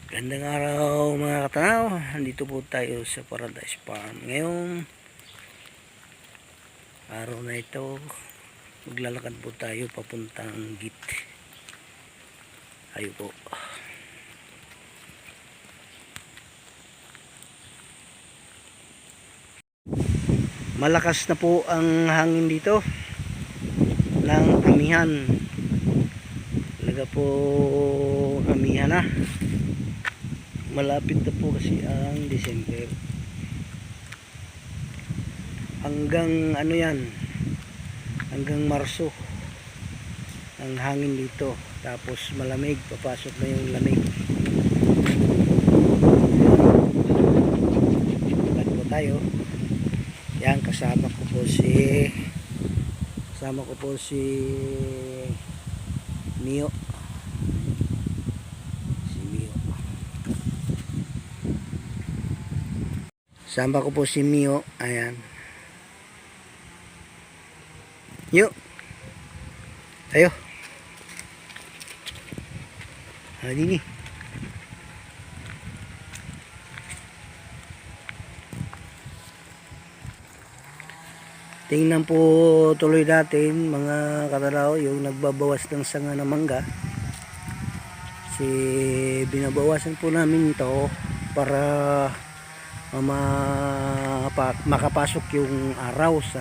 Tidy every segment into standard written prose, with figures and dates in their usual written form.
Gandang araw mga katanaw. Nandito po tayo sa Paradise Farm. Ngayong araw na ito, maglalakad po tayo papuntang git. Ayo po. Malakas na po ang hangin dito ng amihan. Talaga po amihan na. Malapit na po kasi ang December. Hanggang ano yan, hanggang Marso ang hangin dito. Tapos malamig, papasok na yung lamig. Bakit po tayo? Yan, kasama ko po si Mio. Sama ko po si Mio. Ayan. Yo. Ayo. Dini. Tingnan po tuloy natin mga katanaw yung nagbabawas ng sanga ng mangga. Binabawasan po namin ito para makapasok yung araw sa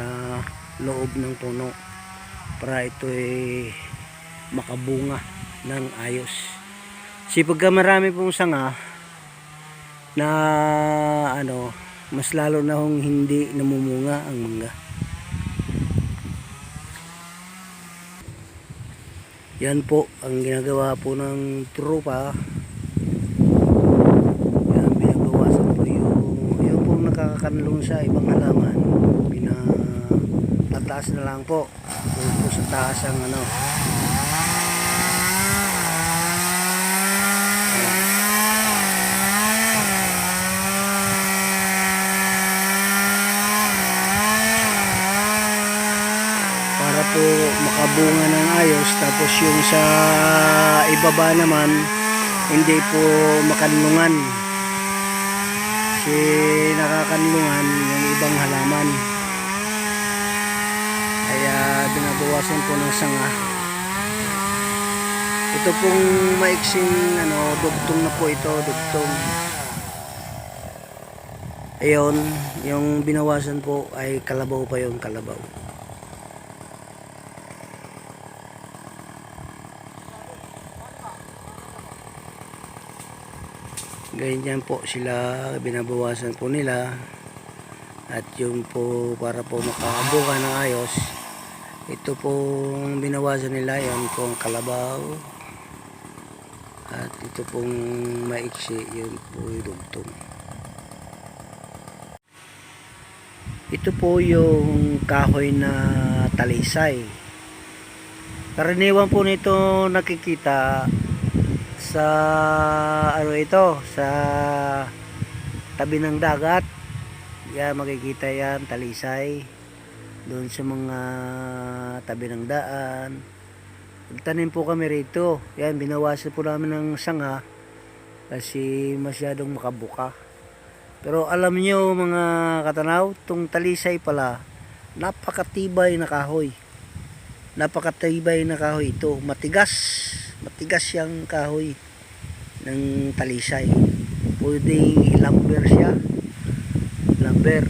loob ng puno para ito ay makabunga ng ayos. Pagka marami pong sanga na mas lalo na hong hindi namumunga ang mangga. Yan po ang ginagawa po ng tropa. Yan, binabawasan po yung po nakakakanlong sa ibang halaman. Pinatataas na lang po. Doon po sa taas ang para po makabunga ng ayos. Tapos yung sa ibaba naman hindi po makanlungan kasi nakakanlungan yung ibang halaman, kaya binabawasan po ng sanga. Ito pong maiksing dugtong na po ito, dugtong. Ayun, yung binawasan po ay kalabaw pa, yung kalabaw. Ganyan po sila, binabawasan po nila. At yung po para po makabunga ng ayos, ito pong binawasan nila, yan po ang kalabaw. At ito pong maiksi, yun po yung dugtong. Ito po yung kahoy na talisay. Karaniwan po nito nakikita sa sa tabi ng dagat. Yan, makikita yan, talisay doon sa mga tabi ng daan. Nagtanim po kami rito. Yan, binawasan po namin ng sanga kasi masyadong makabuka. Pero alam nyo mga katanaw, itong talisay pala, napakatibay na kahoy. Napakatibay na kahoy ito. Matigas yung kahoy ng talisay. Pwedeng lumber siya. Lumber.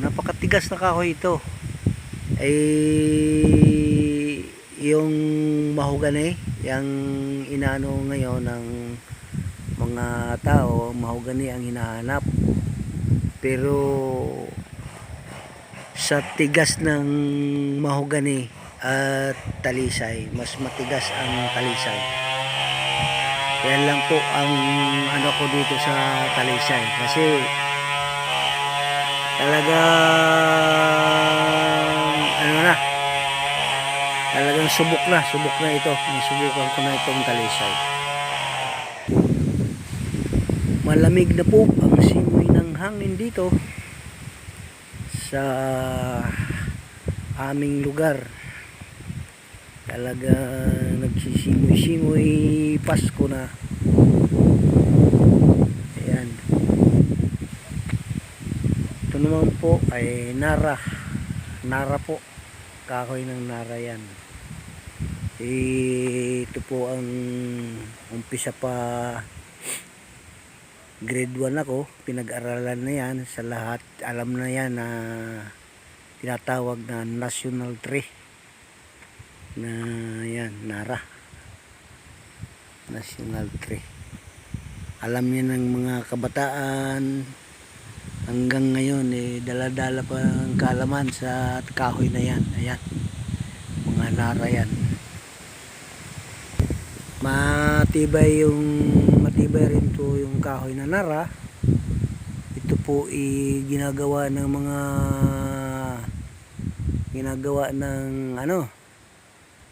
Napakatigas na kahoy ito. Ay yung mahogani, yung inaano ngayon ng mga tao, mahogani ang hinahanap. Pero sa tigas ng mahogani at talisay, mas matigas ang talisay. Yan lang po ang ko dito sa talisay, kasi talagang subok na ito. Nasubukan ko na itong talisay. Malamig na po ang simoy ng hangin dito sa aming lugar. Talaga nagsisimoy-simoy Pasko na. naman po ay Nara. Nara po. Kahoy ng Nara yan. Ito po ang umpisa pa, grade 1 ako. Pinag-aralan na yan sa lahat. Alam na yan na tinatawag na national tree. Na yan, Nara. National tree. Alam niya ng mga kabataan. Hanggang ngayon dala-dala pa ang kaalaman sa kahoy na yan. Ayan, mga Nara yan. Matibay rin po yung kahoy na Nara. Ito po ginagawa ng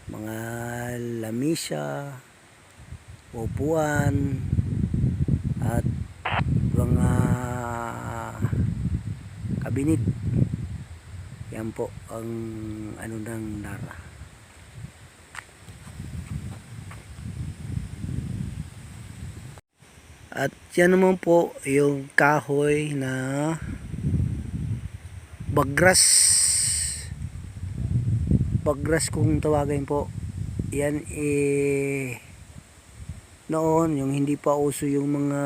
mga lamisa, upuan, at mga kabinet. Yan po ang ng Nara. At yan naman po yung kahoy na bagras. Bagras kung tawagin po. Yan noon yung hindi pa uso yung mga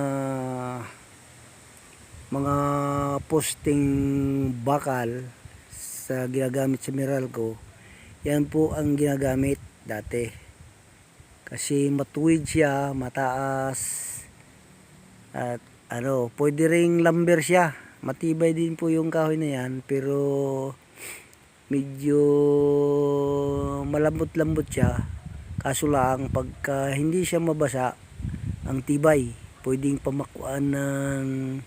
posting bakal sa ginagamit sa Meralco. Yan po ang ginagamit dati. Kasi matuwid siya, mataas. At pwede ring lumber siya. Matibay din po yung kahoy na yan, pero medyo malambot-lambot siya. Kaso lang pagka hindi siya mabasa, ang tibay, pwedeng pamakuan ng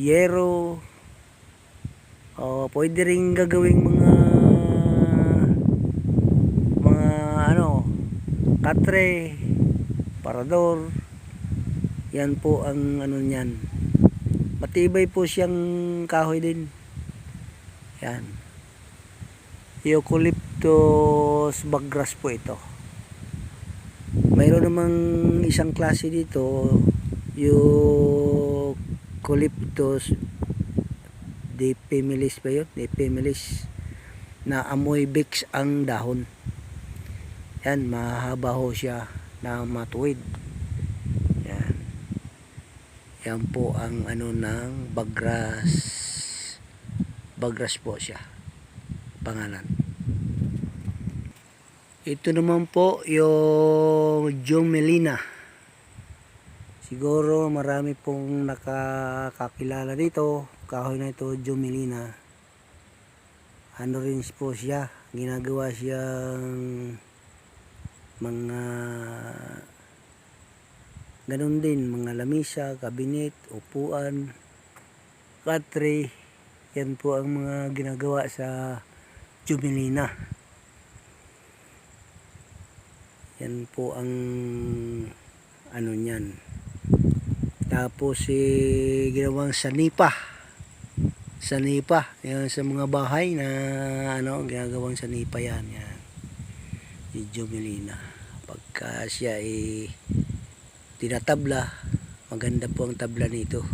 yero, o pwede ring gagawing mga katre, parador. Yan po ang niyan. Matibay po siyang kahoy din. Yan. Eucalyptus bagras po ito. Mayroon namang isang klase dito, Eucalyptus dipemilis ba yun? Dipemilis, na amoy bix ang dahon. Yan, mahaba ho siya na matuwid. Yan. Yan po ang ng bagras. Bagras po siya, pangalan. Ito naman po yung Jomelina. Siguro marami pong nakakakilala dito. Kahoy na ito, Jomelina. Rin po siya. Ginagawa siyang mga ganun din, mga lamisa, kabinet, upuan, katre. Yan po ang mga ginagawa sa Jomelina. Yan po ang niyan. Tapos ginawang sanipa. Sanipa, yan sa mga bahay na ginagawang sanipa yan. Yan. Yung Jomelina. Pagka siya tinatabla, maganda po ang tabla nito.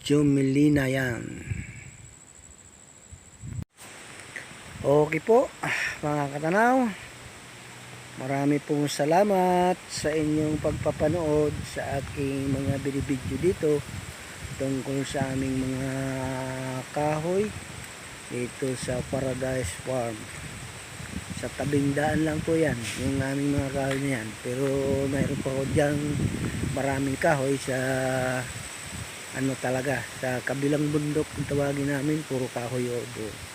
Jomelina yan. Okay po, mga katanaw. Marami pong salamat sa inyong pagpapanood sa aking mga binibidyo dito tungkol sa aming mga kahoy dito sa Paradise Farm. Sa tabing daan lang po yan, yung aming mga kahoy na yan. Pero mayroon pa ko dyan maraming kahoy sa talaga, sa kabilang bundok kung tawagin namin, puro kahoy o doon.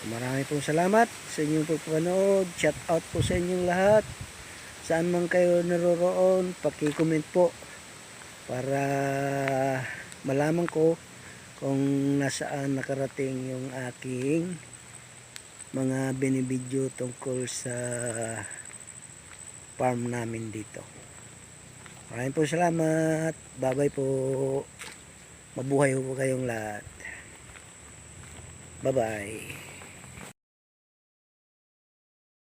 Marami pong salamat sa inyong pagpapanood. Shout out po sa inyong lahat. Saan man kayo naroroon, paki-comment po para malaman ko kung nasaan nakarating yung aking mga binibidyo tungkol sa farm namin dito. Maraming po salamat. Bye bye po. Mabuhay po kayong lahat. Bye bye.